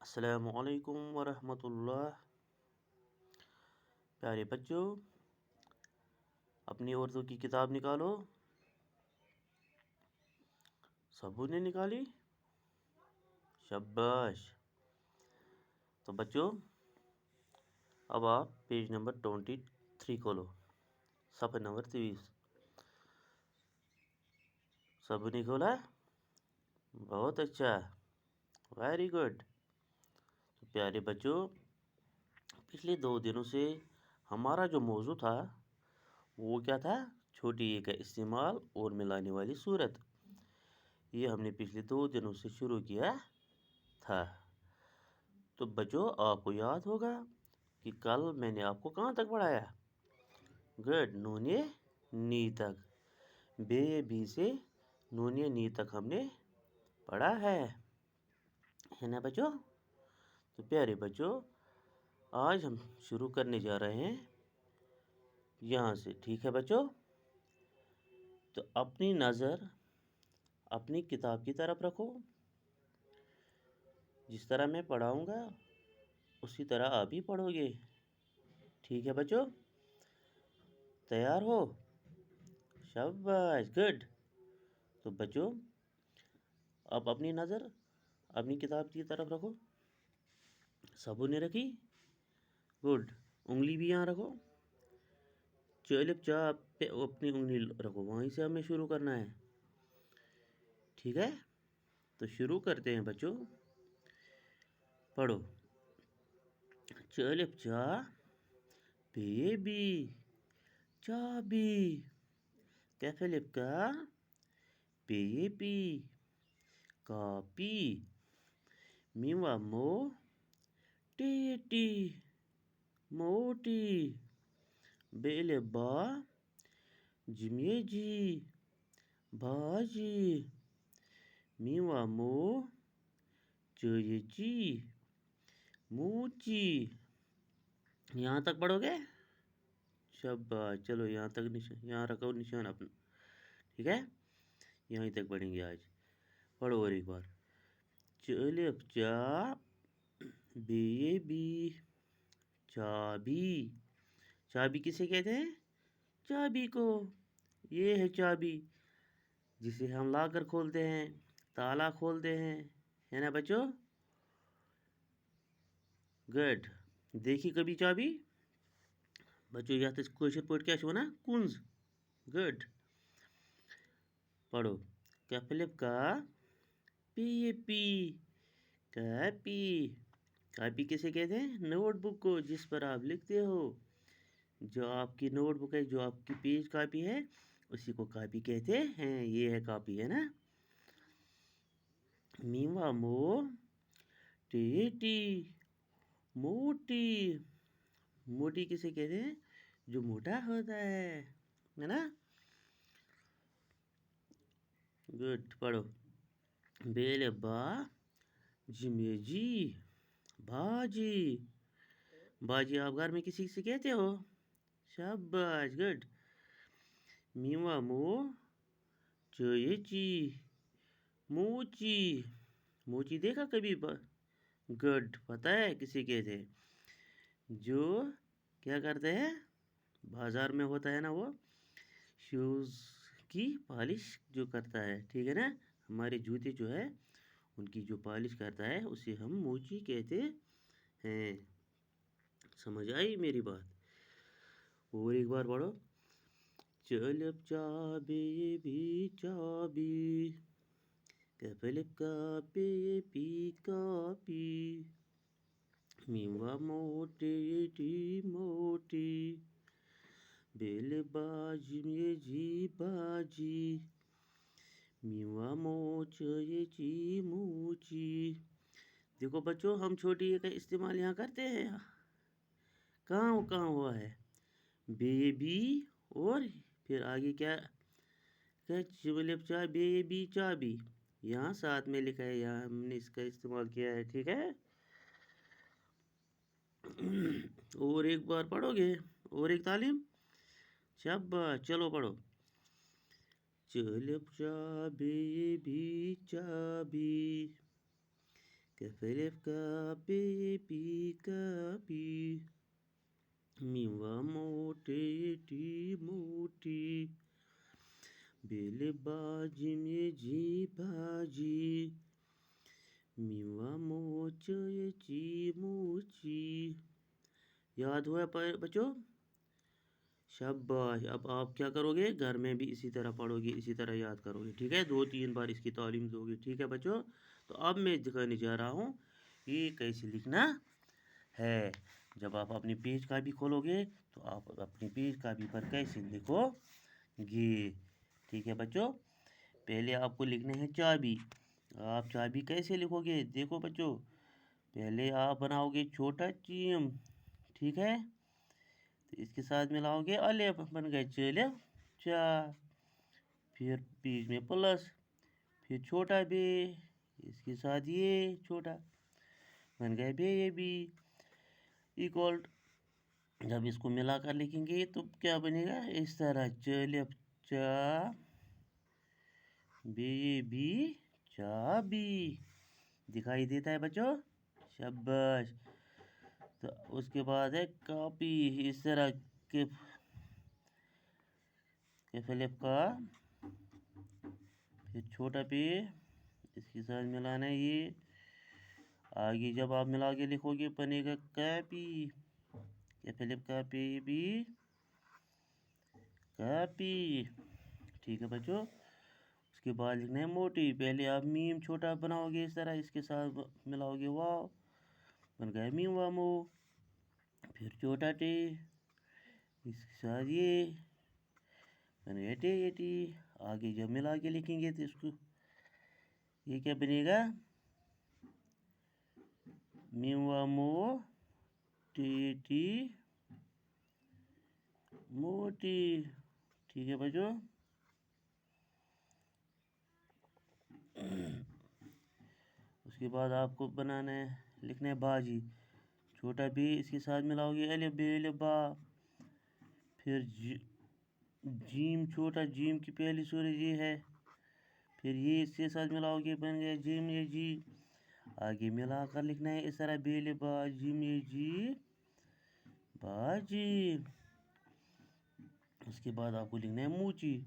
السلام علیکم ورحمۃ اللہ۔ پیارے بچوں، اپنی اردو کی کتاب نکالو۔ سبوں نے نکالی؟ شاباش۔ تو بچوں، اب آپ پیج نمبر 23 کھولو، صفحہ نمبر 23۔ سب نے کھولا؟ بہت اچھا، ویری گڈ۔ تو پیارے بچوں، پچھلے 2 دنوں سے ہمارا جو موضوع تھا وہ کیا تھا؟ چھوٹی اے کا استعمال اور ملانے والی صورت۔ یہ ہم نے پچھلے 2 دنوں سے شروع کیا تھا۔ تو بچوں، آپ کو یاد ہوگا کہ کل میں نے آپ کو کہاں تک پڑھایا؟ گڈ، نونے نی تک، بے بی سے نونے نی تک ہم نے پڑھا ہے نا بچوں؟ تو پیارے بچوں، آج ہم شروع کرنے جا رہے ہیں یہاں سے، ٹھیک ہے بچوں؟ تو اپنی نظر اپنی کتاب کی طرف رکھو۔ جس طرح میں پڑھاؤں گا اسی طرح آپ بھی پڑھو گے، ٹھیک ہے بچوں؟ تیار ہو؟ شاباش، گڈ۔ تو بچوں، آپ اپنی نظر اپنی کتاب کی طرف رکھو۔ سبوں نے رکھی؟ گڈ۔ انگلی بھی یہاں رکھو، چلپ چاپ پہ اپنی انگلی رکھو، وہیں سے ہمیں شروع کرنا ہے، ٹھیک ہے؟ تو شروع کرتے ہیں بچوں، پڑھو۔ چلپ چا بیبی چابی، کیفلپ کا بیبی کاپی، میوا مو ٹیٹی موٹی، بیل با جمے جی بھاجی، میوا مو چیچی موچی۔ یہاں تک پڑھو گے؟ شاباش، چلو یہاں تک یہاں رکھو نشان اپنا، ٹھیک ہے؟ یہیں تک پڑھیں گے آج۔ پڑھو اور ایک بار۔ چلپ چا بیبی چابی، چابی کسے کہتے ہیں؟ چابی کو۔ یہ ہے چابی جسے ہم لا کر کھولتے ہیں، تالا کھولتے ہیں، ہے نا بچوں؟ گڈ۔ دیکھی کبھی چابی؟ بچوں یہ کوشر پوٹ کیا چھونا؟ کنز۔ گڈ۔ پڑھو۔ کیفلپ کا پی کاپی، کاپی کسے کہتے ہیں؟ نوٹ بک کو، جس پر آپ لکھتے ہو۔ جو آپ کی نوٹ بک ہے، جو آپ کی پیج کاپی ہے، اسی کو کاپی کہتے ہیں۔ یہ ہے کاپی، ہے نا؟ میوا مو ٹیٹی موٹی، موٹی کسے کہتے ہیں؟ جو موٹا ہوتا ہے نا؟ گڈ۔ پڑھو۔ بیل با جمے جی بھاجی، باجی آپ گھر میں کسی سے کہتے ہو؟ شاباش، گڈ۔ میوا مو چیچی موچی، موچی دیکھا کبھی؟ گڈ۔ پتہ ہے کسی کہتے ہیں؟ جو کیا کرتے ہیں؟ بازار میں ہوتا ہے نا، وہ شوز کی پالش جو کرتا ہے، ٹھیک ہے نا؟ ہمارے جوتے جو ہے ان کی جو پالش کرتا ہے اسے ہم موچی کہتے ہیں۔ سمجھ آئی میری بات؟ اور ایک بار پڑھو۔ چلپ چابی بھی چابی، کیفلپ کا بیبی کاپی، میوا موٹی موٹی، بیل باجی میں جی باجی، میوا موچی موچی۔ دیکھو بچوں، ہم چھوٹی کا استعمال یہاں کرتے ہیں، کہاں ہوا ہے؟ بیبی اور پھر آگے کیا؟ چلپ چا بیبی چابی، یہاں ساتھ میں لکھا ہے، یہاں ہم نے اس کا استعمال کیا ہے، ٹھیک ہے؟ اور ایک بار پڑھو گے؟ اور ایک تعلیم؟ شاباش، چلو پڑھو۔ چلپ چا بیبی چابی، كفلف كابي كابي ميوا موتي تي موتي بيلي باجي ميجي باجي میوا موچی چی موچی. یاد ہوا بچوں؟ شاباش. اب آپ کیا کرو گے؟ گھر میں بھی اسی طرح پڑھو گے، اسی طرح یاد کرو گے. ٹھیک ہے، 2-3 بار اس کی تعلیم دو گے. ٹھیک ہے بچوں؟ تو اب میں دکھانے جا رہا ہوں یہ کیسے لکھنا ہے. جب آپ اپنی پیج کاپی کھولو گے تو آپ اپنی پیج کاپی پر کیسے لکھو گے. ٹھیک ہے بچوں؟ پہلے آپ کو لکھنے ہیں چابی. آپ چابی کیسے لکھو گے؟ دیکھو بچوں، پہلے آپ بناؤ گے چھوٹا چیم. ٹھیک ہے، تو اس کے ساتھ ملاؤ گے الف، بن گئے چلف چا. پھر بیچ میں پلس، پھر چھوٹا بے، اس کے ساتھ یہ چھوٹا، بن گئے بے یہ بھی ایکول. جب اس کو ملا کر لکھیں گے تو کیا بنے گا؟ اس طرح چلف چا بے بھی چابی. دکھائی دیتا ہے بچوں؟ شاباش. تو اس کے بعد ہے کاپی. اس طرح فلپ کا، پھر چھوٹا پی، اس کے ساتھ ملانا ہے یہ. آگے جب آپ ملا کے لکھو گے بنے گا کاپی. فلپ کا پی بھی کاپی. ٹھیک ہے بچوں؟ اس کے بعد لکھنا ہے موٹی. پہلے آپ میم چھوٹا بناؤ گے اس طرح، اس کے ساتھ ملاؤ گے واو، بن گیا میم وامو. پھر چھوٹا ٹی، اس کے ساتھ یہ بن گیا ٹی یہ ٹی. آگے جب ملا کے لکھیں گے تو اس کو یہ کیا بنے گا؟ میم وامو ٹی ٹی موٹی. ٹھیک ہے بچوں؟ اس کے بعد آپ کو بنانا ہے، لکھنا ہے باجی. چھوٹا بی، اس کے ساتھ ملاؤ گے الف بے الف با. پھر جیم چھوٹا، جیم کی پہلی صورت یہ ہے. پھر یہ اس کے ساتھ ملاؤ گے بن گیا جیم یہ جی. آگے ملا کر لکھنا ہے اس طرح بے الف با جیم یہ جی باجی. اس کے بعد آپ کو لکھنا ہے موچی.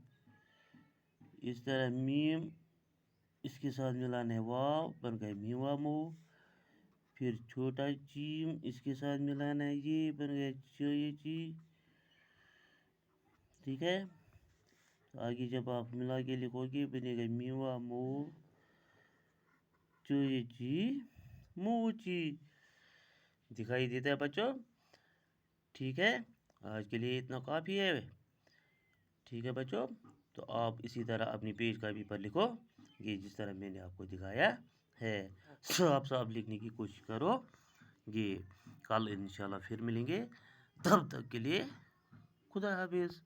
اس طرح میم، اس کے ساتھ ملانا ہے واو، بن گئے میم وامو. پھر چھوٹا چیم، اس کے ساتھ ملانا ہے یہ، بن گیا یہ چی. ٹھیک ہے؟ آگے جب آپ ملا کے لکھو گے بنے گا میم وامو چوئی چی موچی. دکھائی دیتا ہے بچوں؟ ٹھیک ہے، آج کے لیے اتنا کافی ہے. ٹھیک ہے بچوں؟ تو آپ اسی طرح اپنی پیج کاپی پر لکھو گے جس طرح میں نے آپ کو دکھایا ہے. صاف لکھنے کی کوشش کرو گے. کل انشاءاللہ پھر ملیں گے. تب تک کے لیے خدا حافظ.